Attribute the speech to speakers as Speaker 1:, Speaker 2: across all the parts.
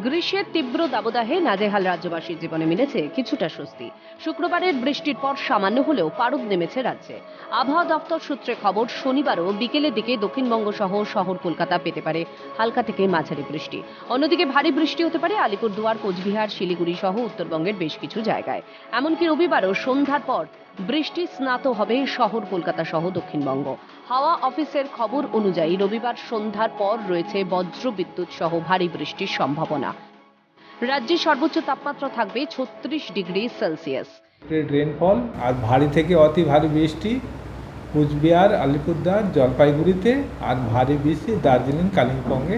Speaker 1: গ্রীষ্মের তীব্র দাবদাহে নাজেহাল রাজ্যবাসীর জীবনে মিলেছে কিছুটা স্বস্তি। শুক্রবারের বৃষ্টির পর সামান্য হলেও পারদ নেমেছে রাজ্যে। আবহাওয়া দপ্তর সূত্রে খবর, শনিবারও বিকেলের দিকে দক্ষিণবঙ্গ সহ শহর কলকাতা পেতে পারে হালকা থেকে মাঝারি বৃষ্টি। অন্যদিকে ভারী বৃষ্টি হতে পারে আলিপুরদুয়ার, কোচবিহার, শিলিগুড়ি সহ উত্তরবঙ্গের বেশ কিছু জায়গায়। এমনকি রবিবারও সন্ধ্যার পর বৃষ্টি স্নাত হবে শহর কলকাতা সহ দক্ষিণবঙ্গ। হাওয়া অফিসের খবর অনুযায়ী রবিবার সন্ধ্যার পর রয়েছে বজ্র বিদ্যুৎ সহ ভারী বৃষ্টির সম্ভাবনা। রাজ্যে সর্বোচ্চ তাপমাত্রা থাকবে 36 ডিগ্রি সেলসিয়াস।
Speaker 2: রেনফল আর ভারী থেকে অতি ভারী বৃষ্টি কুচবিহার, আলিপুরদুয়ার, জলপাইগুড়িতে, আর ভারী বৃষ্টি দার্জিলিং, কালিম্পংয়ে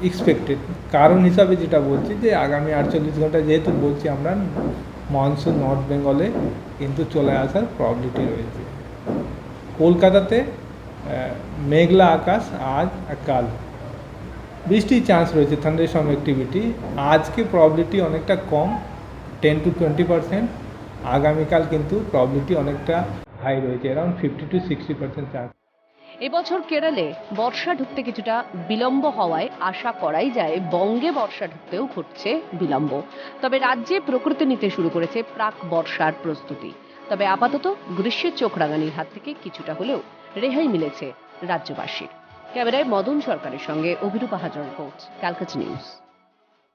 Speaker 2: এক্সপেক্টেড। কারণ হিসাবে যেটা বলছি যে আগামী 48 ঘন্টা যেহেতু বলছি আমরা, মনসুন নর্থ বেঙ্গলে কিন্তু চলে আসার প্রববিলিটি রয়েছে। কলকাতাতে মেঘলা আকাশ আজ আর কাল, বৃষ্টির চান্স রয়েছে, থান্ডারস্টর্ম অ্যাক্টিভিটি। আজকে প্রববিলিটি অনেকটা কম, 10 to 20%। আগামীকাল কিন্তু প্রববিলিটি অনেকটা হাই রয়েছে, অ্যারাউন্ড 50 to 60% চান্স।
Speaker 1: এবছর কেরলে বর্ষা ঢুকতে কিছুটা বিলম্ব হওয়ায় আশা করাই যায় বঙ্গে বর্ষা ঢুকতেও ঘটছে বিলম্ব। তবে রাজ্যে প্রকৃতি নিতে শুরু করেছে প্রাক বর্ষার প্রস্তুতি। তবে আপাতত গ্রীষ্মের চোখ রাঙানির হাত থেকে কিছুটা হলেও রেহাই মিলেছে রাজ্যবাসীর। ক্যামেরায় মদন সরকারের সঙ্গে অভিরূপা হাজার রিপোর্ট, ক্যালকাটা নিউজ।